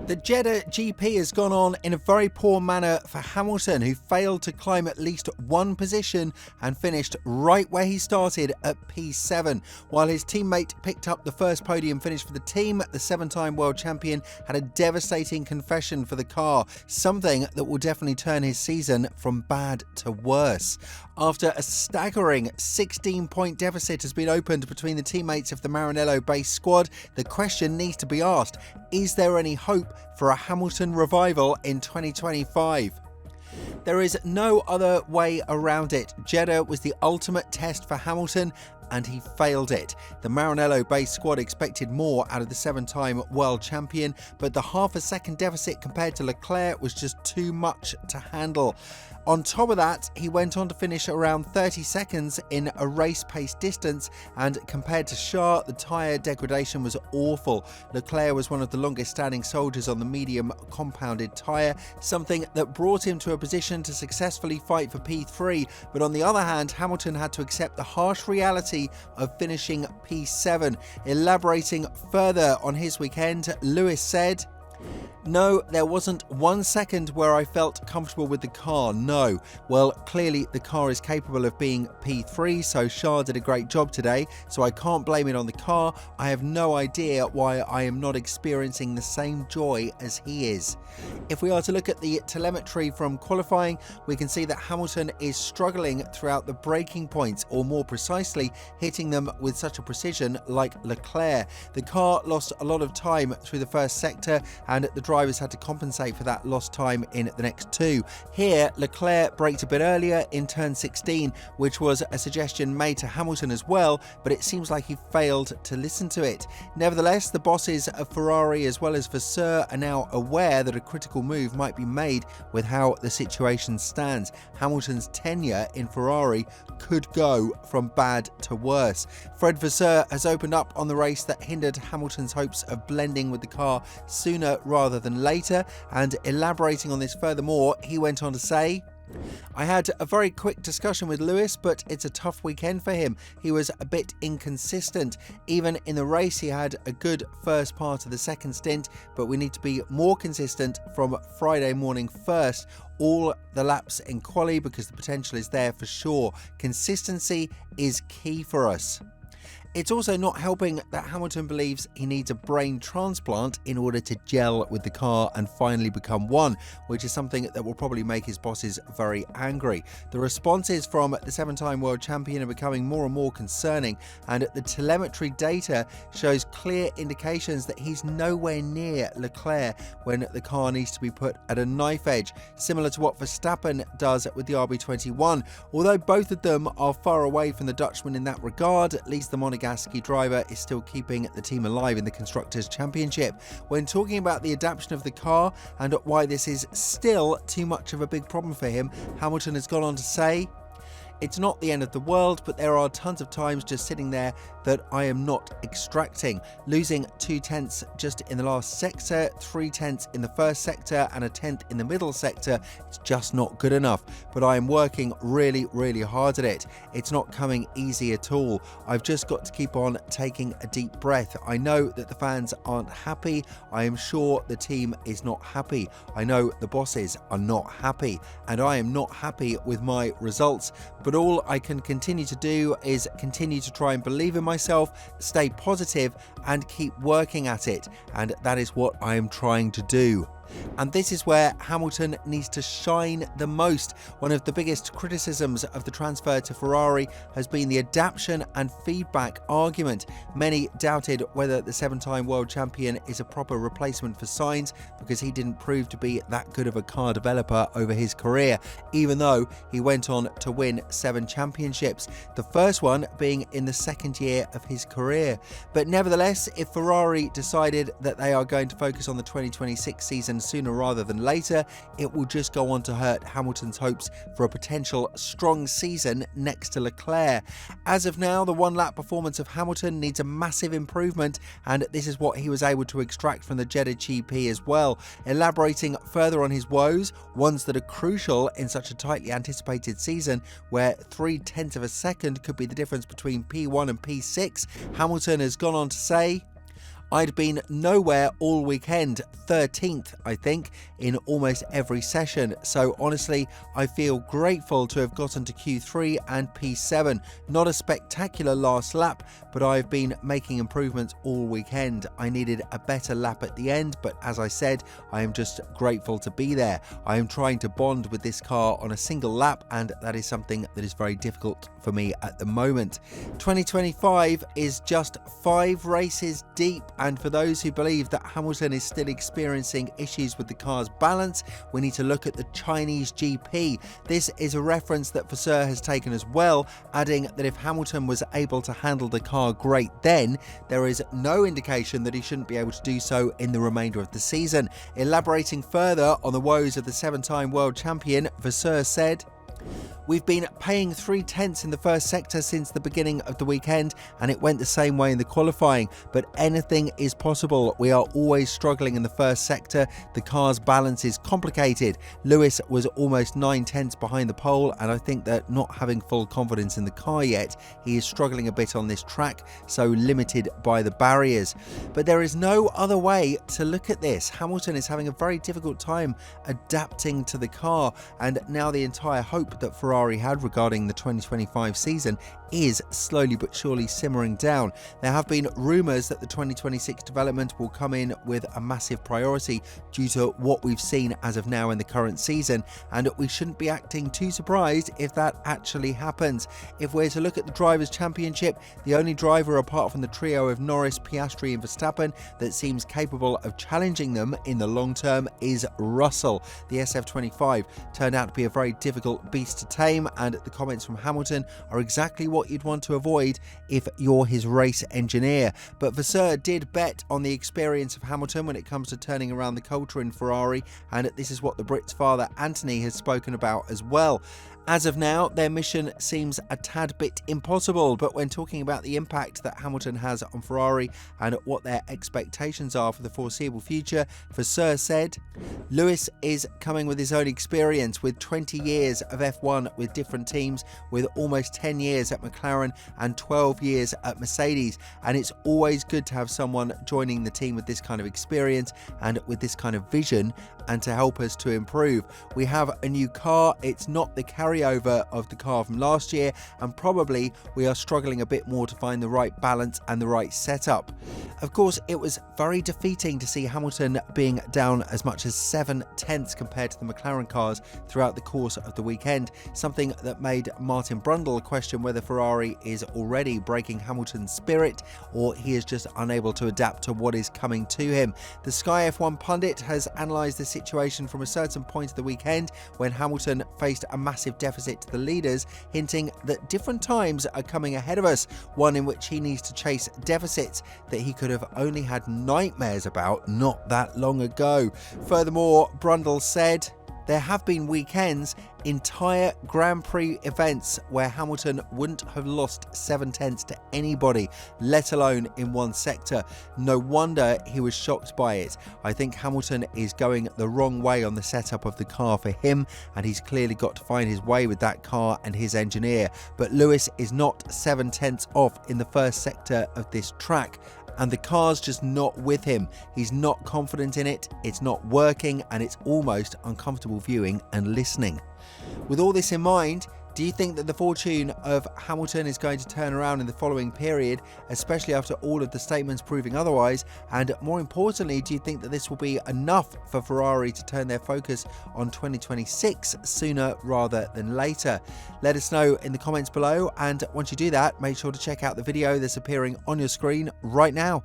The Jeddah GP has gone on in a very poor manner for Hamilton, who failed to climb at least one position and finished right where he started at P7. While his teammate picked up the first podium finish for the team, the seven-time world champion had a devastating confession for the car, something that will definitely turn his season from bad to worse. After a staggering 16-point deficit has been opened between the teammates of the Maranello-based squad, the question needs to be asked: is there any hope for a Hamilton revival in 2025? There is no other way around it. Jeddah was the ultimate test for Hamilton, and he failed it. The Maranello-based squad expected more out of the seven-time world champion, but the half-a-second deficit compared to Leclerc was just too much to handle. On top of that, he went on to finish around 30 seconds in a race-pace distance, and compared to Charles, the tyre degradation was awful. Leclerc was one of the longest-standing soldiers on the medium compounded tyre, something that brought him to a position to successfully fight for P3, but on the other hand, Hamilton had to accept the harsh reality of finishing P7. Elaborating further on his weekend, Lewis said, "No, there wasn't 1 second where I felt comfortable with the car, no. Well, clearly the car is capable of being P3, so Charles did a great job today, so I can't blame it on the car. I have no idea why I am not experiencing the same joy as he is." If we are to look at the telemetry from qualifying, we can see that Hamilton is struggling throughout the braking points, or more precisely, hitting them with such a precision like Leclerc. The car lost a lot of time through the first sector, and the drivers had to compensate for that lost time in the next two. Here, Leclerc braked a bit earlier in turn 16, which was a suggestion made to Hamilton as well, but it seems like he failed to listen to it. Nevertheless, the bosses of Ferrari as well as Vasseur are now aware that a critical move might be made with how the situation stands. Hamilton's tenure in Ferrari could go from bad to worse. Fred Vasseur has opened up on the race that hindered Hamilton's hopes of blending with the car sooner rather than later, and elaborating on this furthermore, he went on to say, "I had a very quick discussion with Lewis, but it's a tough weekend for him. He was a bit inconsistent. Even in the race, he had a good first part of the second stint, but we need to be more consistent from Friday morning first, all the laps in quali, because the potential is there for sure. Consistency is key for us." It's also not helping that Hamilton believes he needs a brain transplant in order to gel with the car and finally become one, which is something that will probably make his bosses very angry. The responses from the seven-time world champion are becoming more and more concerning, and the telemetry data shows clear indications that he's nowhere near Leclerc when the car needs to be put at a knife edge, similar to what Verstappen does with the RB21. Although both of them are far away from the Dutchman in that regard, at least the Monegasque driver is still keeping the team alive in the Constructors' Championship. When talking about the adaptation of the car and why this is still too much of a big problem for him, Hamilton has gone on to say, "It's not the end of the world, but there are tons of times just sitting there that I am not extracting. Losing 2/10 just in the last sector, 3/10 in the first sector, and a 10th in the middle sector, it's just not good enough. But I am working really, really hard at it. It's not coming easy at all. I've just got to keep on taking a deep breath. I know that the fans aren't happy. I am sure the team is not happy. I know the bosses are not happy, and I am not happy with my results. But all I can continue to do is continue to try and believe in myself, stay positive, and keep working at it. And that is what I am trying to do." And this is where Hamilton needs to shine the most. One of the biggest criticisms of the transfer to Ferrari has been the adaptation and feedback argument. Many doubted whether the seven-time world champion is a proper replacement for Sainz, because he didn't prove to be that good of a car developer over his career, even though he went on to win 7 championships, the first one being in the second year of his career. But nevertheless, if Ferrari decided that they are going to focus on the 2026 season sooner rather than later, it will just go on to hurt Hamilton's hopes for a potential strong season next to Leclerc. As of now, the one-lap performance of Hamilton needs a massive improvement, and this is what he was able to extract from the Jeddah GP as well. Elaborating further on his woes, ones that are crucial in such a tightly anticipated season where 0.3 of a second could be the difference between P1 and P6, Hamilton has gone on to say, I'd been nowhere all weekend, 13th I think, in almost every session, so honestly I feel grateful to have gotten to Q3 and P7. Not a spectacular last lap, but I've been making improvements all weekend. I needed a better lap at the end, but as I said, I am just grateful to be there. I am trying to bond with this car on a single lap, and that is something that is very difficult for me at the moment. 2025 is just 5 races deep, and for those who believe that Hamilton is still experiencing issues with the car's balance, we need to look at the Chinese GP. This is a reference that Vasseur has taken as well, adding that if Hamilton was able to handle the car great then, there is no indication that he shouldn't be able to do so in the remainder of the season. Elaborating further on the woes of the 7-time world champion, Vasseur said, "We've been paying 3/10 in the first sector since the beginning of the weekend, and it went the same way in the qualifying, but anything is possible. We are always struggling in the first sector. The car's balance is complicated. Lewis was almost 9/10 behind the pole, and I think that not having full confidence in the car yet, he is struggling a bit on this track, so limited by the barriers. But there is no other way to look at this. Hamilton is having a very difficult time adapting to the car, and now the entire hope that Ferrari had regarding the 2025 season is slowly but surely simmering down. There have been rumours that the 2026 development will come in with a massive priority due to what we've seen as of now in the current season, and we shouldn't be acting too surprised if that actually happens. If we're to look at the Drivers' Championship, the only driver apart from the trio of Norris, Piastri and Verstappen that seems capable of challenging them in the long term is Russell. The SF25 turned out to be a very difficult beast to tame, and the comments from Hamilton are exactly what you'd want to avoid if you're his race engineer. But Vasseur did bet on the experience of Hamilton when it comes to turning around the culture in Ferrari, and this is what the Brit's father Anthony has spoken about as well. As of now, their mission seems a tad bit impossible, but when talking about the impact that Hamilton has on Ferrari and what their expectations are for the foreseeable future, Vasseur said, "Lewis is coming with his own experience, with 20 years of F1 with different teams, with almost 10 years at McLaren and 12 years at Mercedes, and it's always good to have someone joining the team with this kind of experience and with this kind of vision, and to help us to improve. We have a new car, it's not the carryover of the car from last year, and probably we are struggling a bit more to find the right balance and the right setup." Of course, it was very defeating to see Hamilton being down as much as 7/10 compared to the McLaren cars throughout the course of the weekend, something that made Martin Brundle question whether Ferrari is already breaking Hamilton's spirit or he is just unable to adapt to what is coming to him. The Sky F1 pundit has analysed the situation from a certain point of the weekend when Hamilton faced a massive deficit to the leaders, hinting that different times are coming ahead of us, one in which he needs to chase deficits that he could have only had nightmares about not that long ago. Furthermore, Brundle said, "There have been weekends, entire Grand Prix events where Hamilton wouldn't have lost 7/10 to anybody, let alone in one sector. No wonder he was shocked by it. I think Hamilton is going the wrong way on the setup of the car for him, and he's clearly got to find his way with that car and his engineer. But Lewis is not 7/10 off in the first sector of this track, and the car's just not with him. He's not confident in it, it's not working, and it's almost uncomfortable viewing and listening." With all this in mind, do you think that the fortune of Hamilton is going to turn around in the following period, especially after all of the statements proving otherwise? And more importantly, do you think that this will be enough for Ferrari to turn their focus on 2026 sooner rather than later? Let us know in the comments below, and once you do that, make sure to check out the video that's appearing on your screen right now.